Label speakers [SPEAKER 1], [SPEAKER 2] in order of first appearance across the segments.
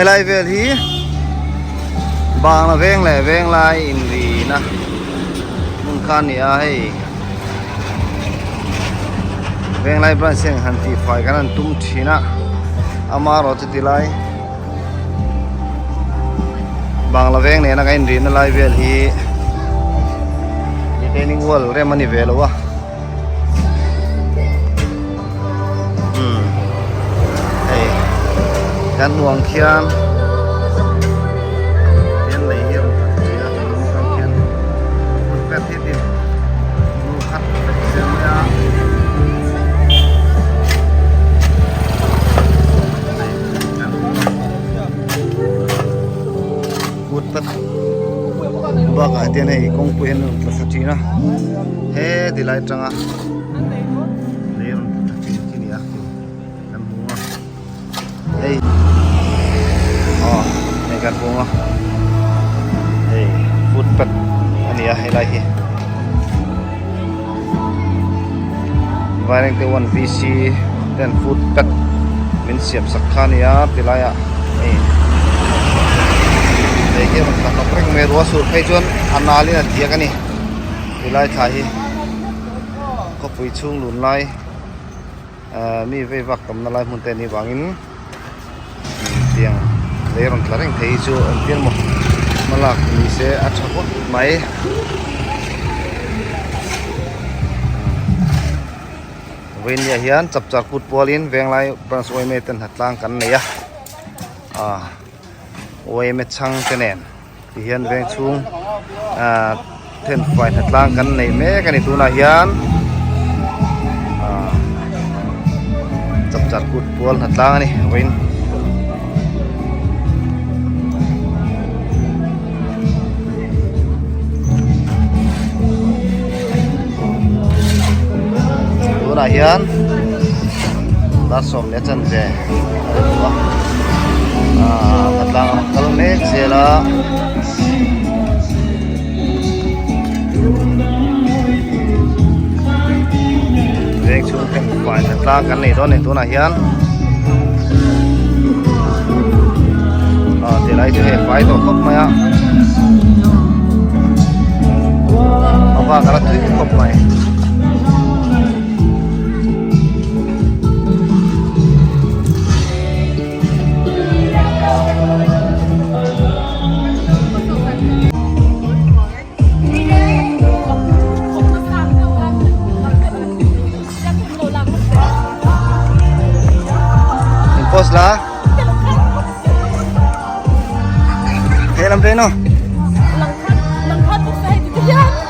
[SPEAKER 1] helai vel hi bang la veng le veng lai in ri na mun khan ni a hei veng lai ban seng han ti phai kan tum thina ama ro ti lai bang la veng ne na kain ri na lai vel hi retaining wall re mani vel wa hei kan nuang khian yan nei hiam chi a lu kan khian put pet hi tin lu khat sem ya put pet ba ka tian hei kong pu hen la sathi na he dilai tanga leon thi ni a kan bunga heiในการปรุงอ่ะเฮ้ยฟูดเป็ดอันนี้อะให้ไรที่วายแรงเตวัน VC เดินฟูดเป็ดเป็นเสียบสักขานี่อ่ะตีไรอ่ะนี่เด็กมันทำนักเร่งเมรัวสูดให้จนอันนาลีน่ะเดียกันนี่ตีไรถ่ายก็ปุยชุ่งหลุนไรมีไฟวักกำนันไรมุนเตนี่วางินเตียงleron tlareng thei chu an pian mo malak ni se a thako mai wen ya hian chap char put polin venglai branch oi me ten hatlang kan nei a oi me chang tenen ti hian veng chung ten fai hatlang kan nei me kan tu na hian chap char put pol hatlang ani wen là hiền đã sống để chân dè thật là kalau nét dè là về chung thêm phải thật là cái này đó này tôi là hiền thì lấy cho hệ phải tổ khóc mày á và cái là thứ khóc mày post lah thế làm thế nào
[SPEAKER 2] lần khát tôi say thì tôi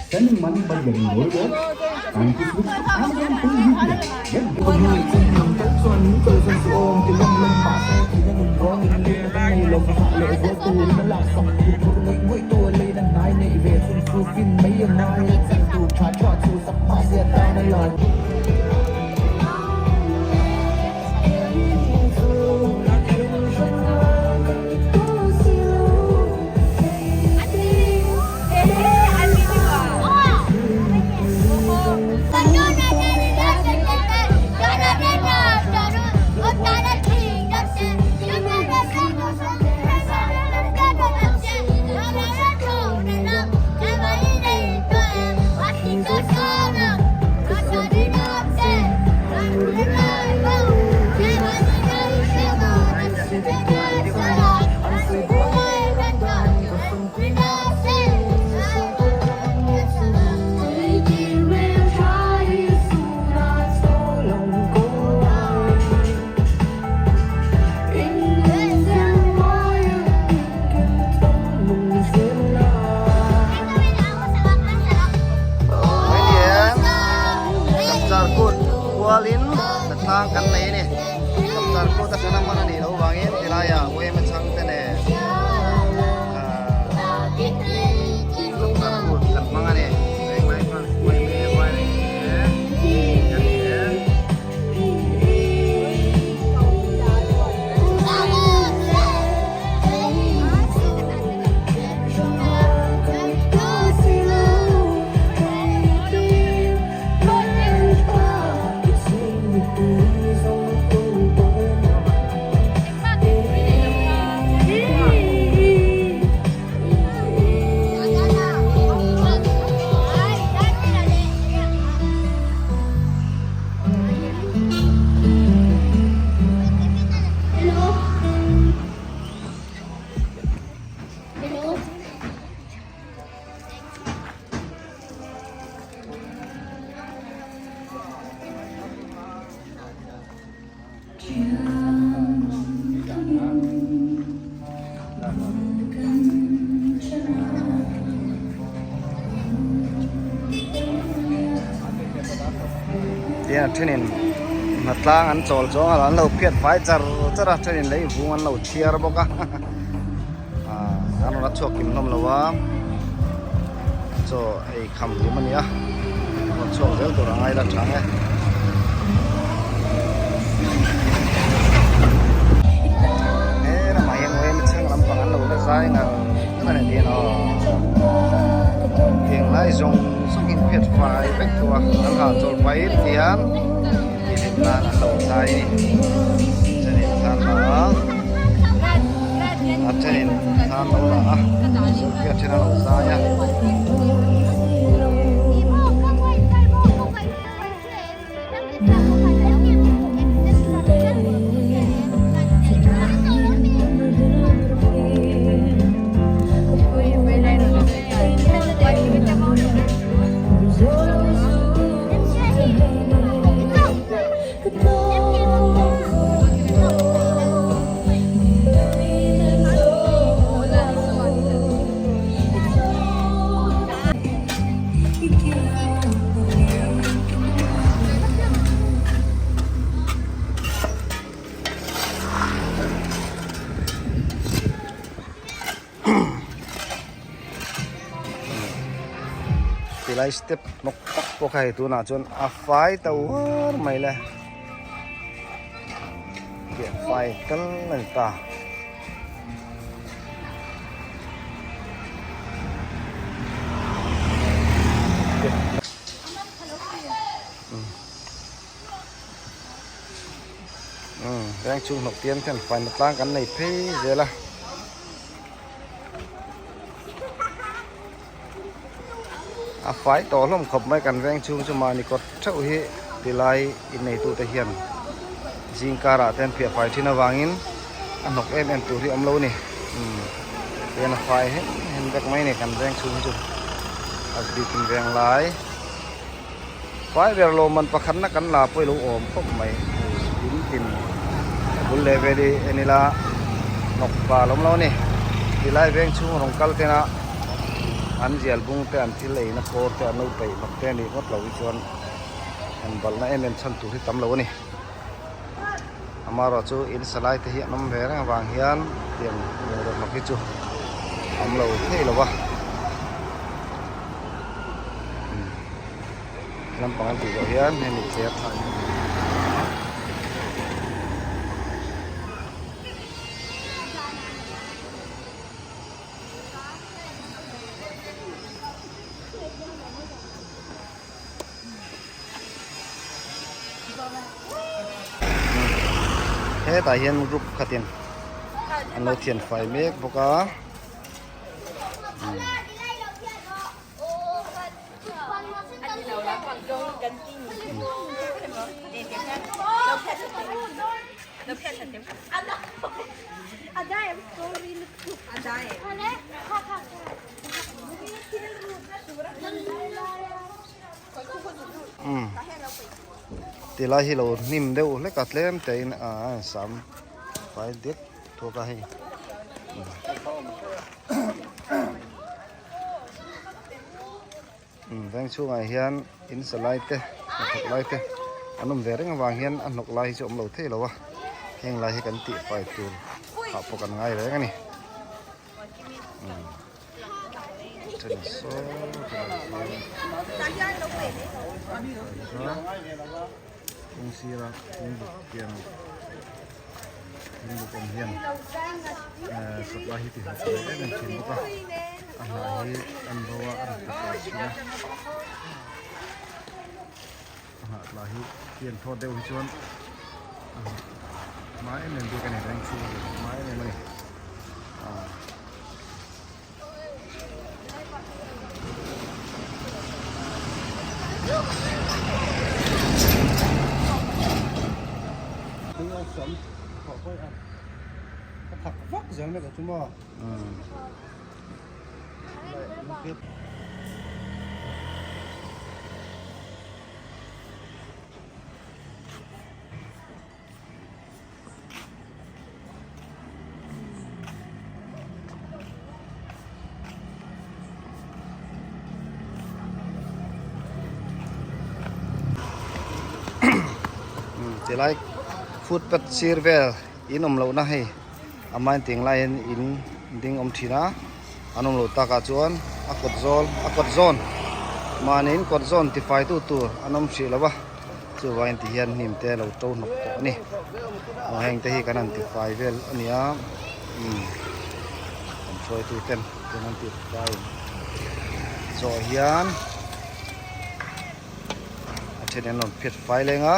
[SPEAKER 3] Seniman bagian Borgo, tangkis angin penghibur, dan penuh dengan kacauan seseorang di dalam lempas. Kita menggong ini dengan nilai hak lewat tu melaksak. Kita menggoi tu leh dan naik ni về xuân phu phim mấy em nói rằng tu cha cha tu sắp mai sẽ tao nên lời.
[SPEAKER 1] Kualin datang kan ini kapsar ko ta kana mana ni lo bangin tilaya we macang tene kapsar ko kan mangane we mai pan we dia thenin matlang an chol chong an lo phiat phai char chara thenin lei vung an lo thiar boka an ra chok kim nom lawa cho ai kham ni mania an chok zel to rangai la thang e ra mai en we chang lam pang an lo la sai nga na ne dia no tieng lai zong in phiệt phai bách tua nó thả trộn phai tiền thì đến là đầu sai cho nên than đó cho nên than đâu là sự phiệt trên đầu sai nha tilai step nok tak pokai tu na chon a fai tawar mai la ke fai kal lai ta đang chung nộp tiền thì phải một lang cắn này phê vậy là phải to lắm khập mấy căn vang chung cho mà ni có trâu hi thì lại in này tụ thể hiện riêng cara tên phía phải thì nó vangin anh học em tụ thì lâu nè thì nó phải hết hình các mấy này căn vang chung chung đi kinh vang lái phải về lô mình phải khăn nó cắn là phải lỗ ổm không mày tìm buôn lệ về đi anh là นกปลาล้มเรานี่ที่ไล่เวงชุ่งลงกัลเตนะอันเจียลบุงเตอันที่เลยนะโคเตอันนู้ไปบักเตนี่วัดเราวิจารณ์อันบอลนะเอ็มเป็นชั้นตุที่ตำเรานี่อามาเราจูอินสไลด์ที่เหี้ยน้ำเวรวางเฮียนเตรียมเงินมาคิดจูตำเราเท่หรอวะลำปางตีเราเฮียนให้มีเสียบเฮ้แต่เห็นรูปขัดเตียนอันเราเทียนไฟเมฆบอกว่าตีลายที่เรานิ่มเดียวเล็กกัดเล่มแต่สามไฟเด็กทั่วไปแบงช่วงไอเฮียนอินสไลด์เตะนกไลด์เตะอันนั้นเวรงวางเฮียนอันนกไลด์จะอมเราเท่หรอวะแข่งไลด์ให้กันติไฟตูนขับพวกกันง่ายเลยกันนี่เทนโซ่ตรงซีระนี่บุกเกียงนี่บุกเฮียนสุดลาฮิติหัดเลยได้เป็นชิ้นบุกอันลาฮิอันบัวอันตุกชิ้นลาฮิเกียนโทษเดียวชวนไม้เหมือนดีกันในแรงชูไม้เนี่ยมันคือเอาสมขอค่อยเอาผักฟักเสียงเลยกับจุ่มว่าจะไล่ฟูดเป็ดซีร์เวลอินอมเหล่านะให้อามันติงไล่อินดิ้งอมทีนะอันอมเหล่าตากาจวนอากดโซนมาเน้นกดโซนที่ไฟตัวอันอมสีแล้ววะจู่วันที่เฮียนนิ่มแต่เราโตหนกนี่เอาแห้งแต่ที่กันนั่นที่ไฟเวลอันนี้ผมช่วยตัวเต็มตัวนั้นติดไฟโซเฮียนอาจจะเนี่ยนอนเพียดไฟเลยงะ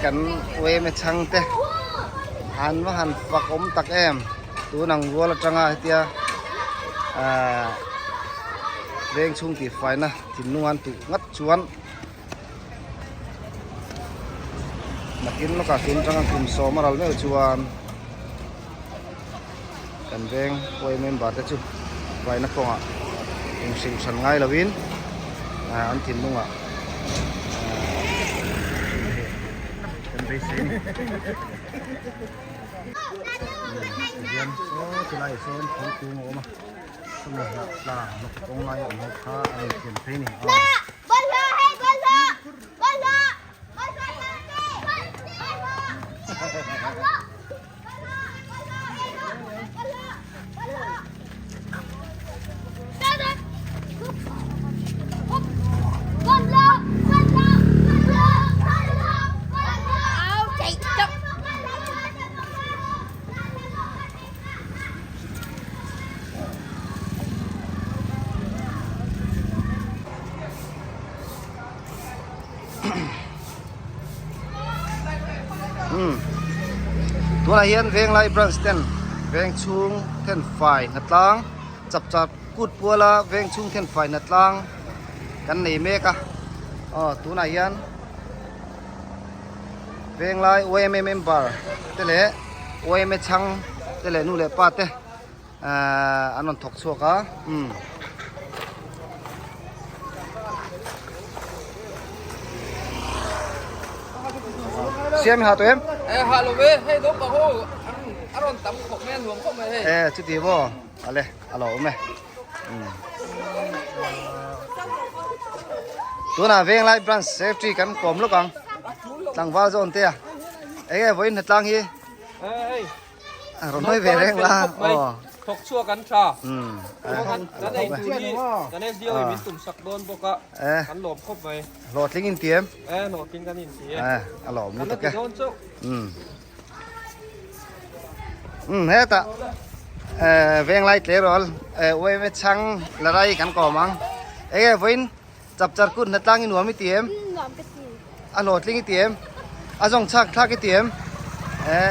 [SPEAKER 1] กันเวไม่ช่างเตะหันว่าหันฝักอมตักแอมตัวหนังวัวละจังอ่ะเตียเร่งชุ่งตีไฟนะถิ่นนวลตุงัดชวนนักกินนกกากินจังกลุ่มโซมาเราเนี่ยชวนกันเร่งเวไม่บาดแต่จุไฟนักกงอ่ะยังสิ่งฉันง่ายละวินอันถิ่นนุ่งอ่ะไปสิเรียนโซ่ที่ไรโซ่ของกูงอมาสมุนละลานกตรงไรอันนกข้าอะไรเขียนเพลงนี่บอลละให้บอลละบอลละบอลละตัวไหนเห็นเวงไล่บรันสเตนเวงชุงเทนไฟนัดลังจับกุดปัวละเวงชุงเทนไฟนัดลังกันไหนเมกะตัวไหนเห็นเวงไล่โอเอ็มเอ็มบาร์เตเล่โอเอ็มชัง เตเลนูเลปาเตอันนั้นถกชัวกะเสียมหาตัวเอ็ม
[SPEAKER 4] ฮาโลวีให้ดกกะโหอารมณ์ตำของแม่หลวงเข้ามาให้
[SPEAKER 1] ชุดดีบ่อะไรอร่อยไหมตัวน่ะเวงไล่บรันเซฟตี้กันกลมลูกกังตั้งว่าโซนเตียไอ้ไงวันนี้ตั้งยี่เราไม่เวงละ
[SPEAKER 4] ถกชั่วกันชานั่นเองดูนี่นั่นเองเดียวมีตุ่มสักโดนปกะกันหลบเข้าไป
[SPEAKER 1] โหลดลิงอินเตียม
[SPEAKER 4] โหลดกินกันอินเตีย
[SPEAKER 1] อร่อยมุดแก
[SPEAKER 4] โดนจุ
[SPEAKER 1] เฮ้ยตาเวงไล่เตะรอลเว้ยไม่ช่างละไรกันก่อมั้งไอ้ไงวันจับจัดกุนนัดตั้งอินหัวไม่เตียมโหลดลิงอินเตียมจงชักทักอินเตียม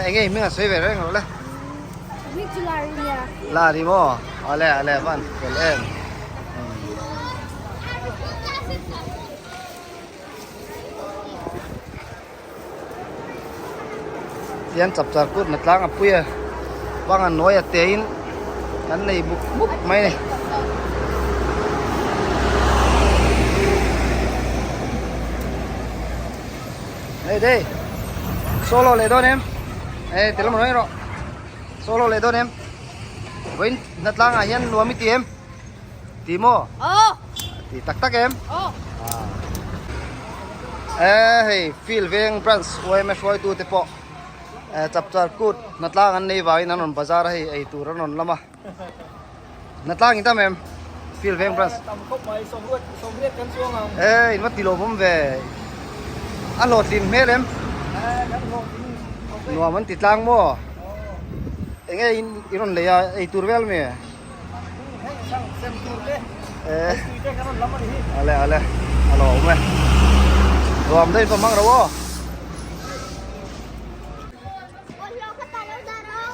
[SPEAKER 1] ไอ้ไงมึงสวยเวรงหรอเลย
[SPEAKER 2] วิจูลารีย
[SPEAKER 1] ลาดิโมอะไรบ้านเกลเอ็มเตียนจับจัดกุนนัดตั้งปุ้ยบางอันน้อยเตียนอันนี้บุกไม่เนี่ยเด้โซโล่เลยตัวนี้เตลมันน้อยหรอโซโล่เลยตัวนี้วินนัดล่างอายันนัวมิตีเอ็มตีโมตีตักเอ็มเฮ้ยฟิลเวงบรันส์ไว้ไม่ช่วยตัวเตปอจับจัดกูดนัดล่างอันนี้ไว้นั่นนนบาซาร์ให้ไอตัวนั้นนนละมานัดล่างอินทามเอ็มฟิลเวงบรันส์
[SPEAKER 4] ตำเข้าไปสมเรียกกันช่วง
[SPEAKER 1] อินวัดติโลผมเวอันโหลดดินเมลเอ็มนัวมันติดล่างโม่เอ็งอินนเลยไอตัวเวลเม่อะไรอร่อยไหมรวมได้ประมาณเรา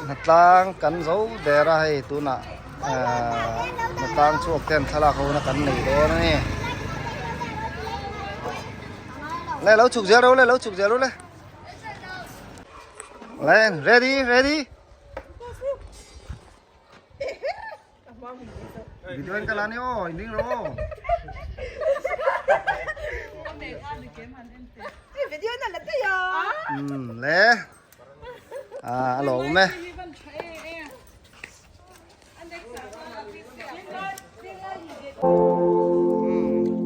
[SPEAKER 1] นัดล่างกันเสาเดราให้ตัวน่ะนัดล่างช่วงเต็มทลาเขานักกันหนีโดนนี่เลยเราฉุกเจอรู้เลยเราฉุกเจอรู้เลยเลย ready วิดีโอกันแล้วนี่โอ้ยนิ่งโร่
[SPEAKER 2] วิดีโอนั่นแหละที่ยอ
[SPEAKER 1] เลยอร่อยไหม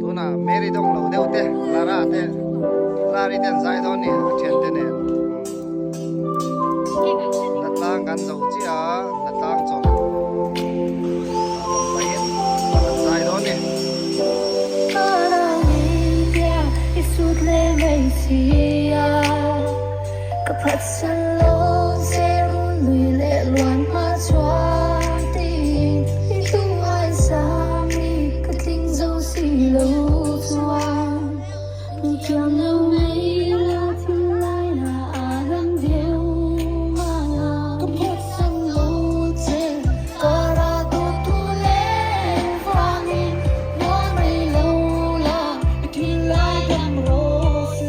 [SPEAKER 1] ตัวน่ะเมรีต้องเราเดี๋ยวเตะลาราเตะลารีเตะใจตอนนี้เช่นเตะเนี่ยนัดตั้งกันเจ้าจีนัดตั้งจงไปใจตอนนี้
[SPEAKER 5] ก็พัดสโลเซรุลุยเล่ล้วนมาชวาตีที่ตัวไอ้สามีก็ทิ้งเจ้าสิโลจวนดูจำเอาไว้ละที่ไล่ละอารังเดียวมาก็พัดสโลเซก็รักตัวเล่ฟังว่าไม่โลละที่ไล่กันโรเซ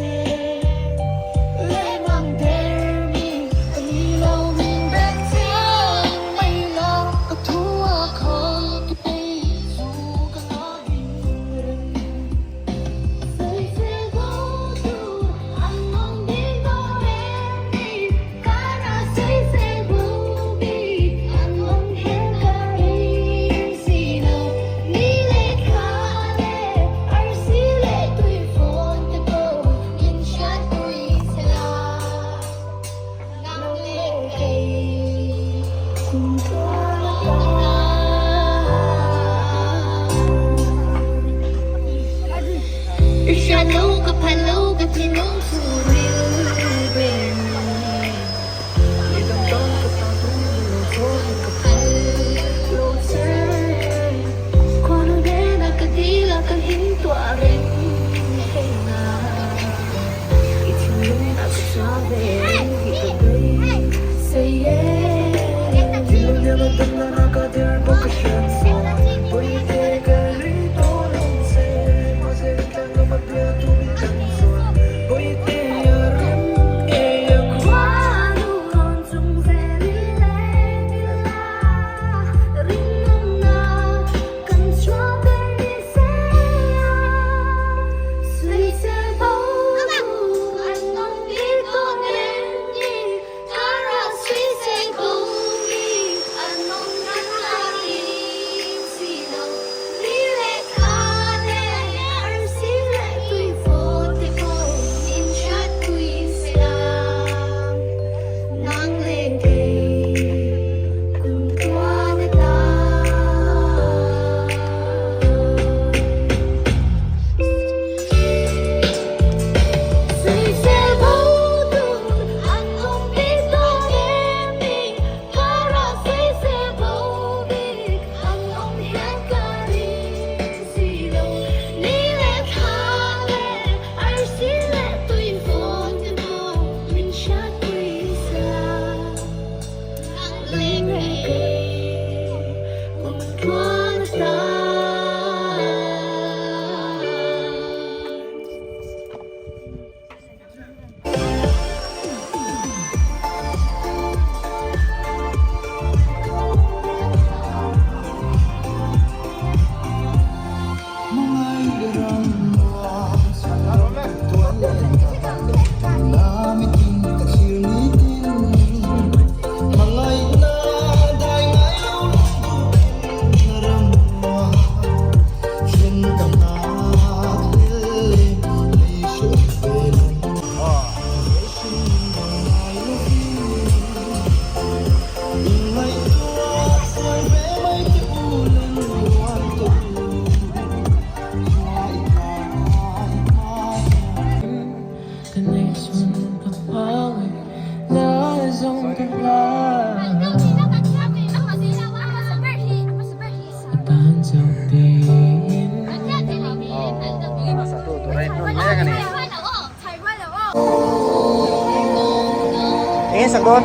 [SPEAKER 1] สักโดน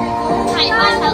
[SPEAKER 5] ไทยบ้านเรา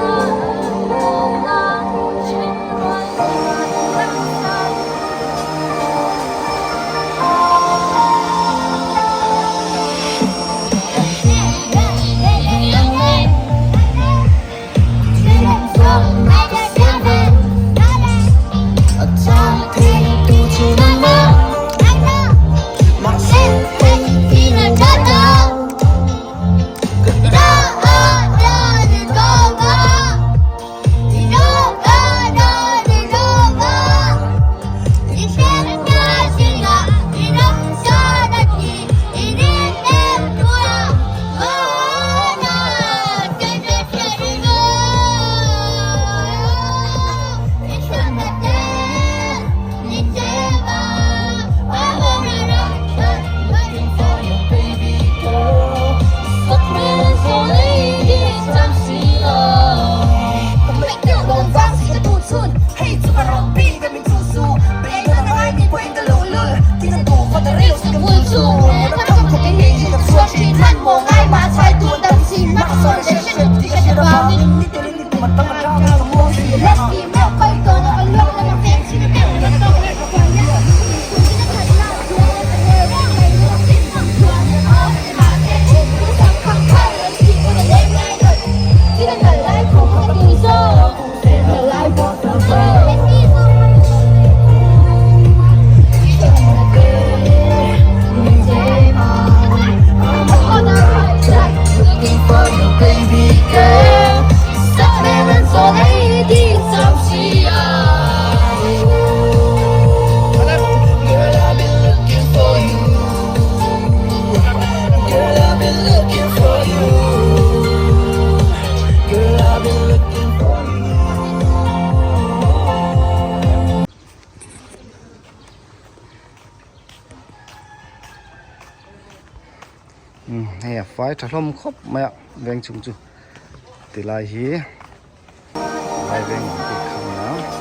[SPEAKER 1] Hè phải trả lông khóc mẹ veng chung chu thì lại hí lại veng thì không nào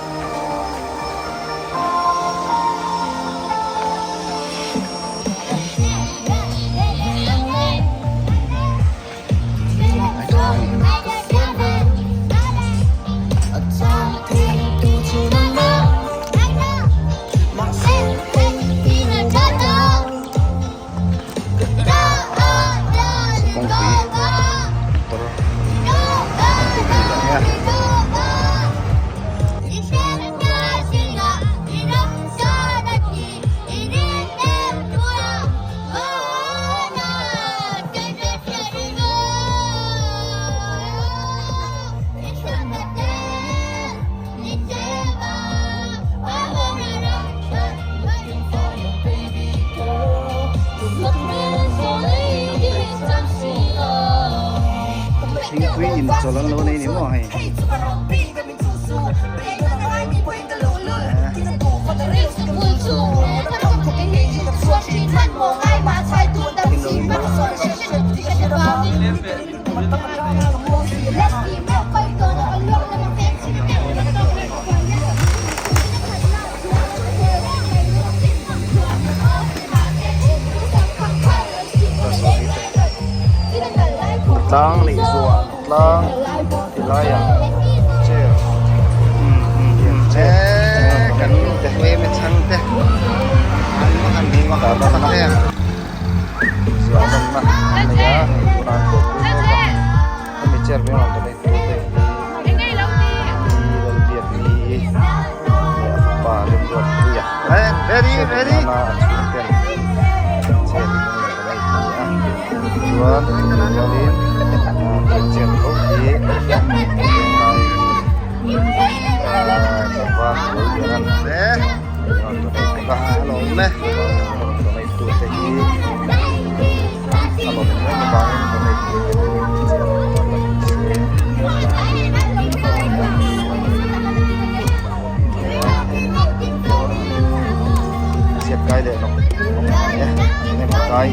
[SPEAKER 1] quý in cho lần lâu này nếu mà hay lang li zua lang thì lai à che che kan te we me chang te an ma kan ni ma ka ba kan te zua dam na ya kuran ko me cher be on to le te ngai lo ti ni pa le ko ya very very jual jualin kecil kopi coba jangan deh kalau meh kalau itu segi kalau meh bangun siap kaya deh ya ini pakai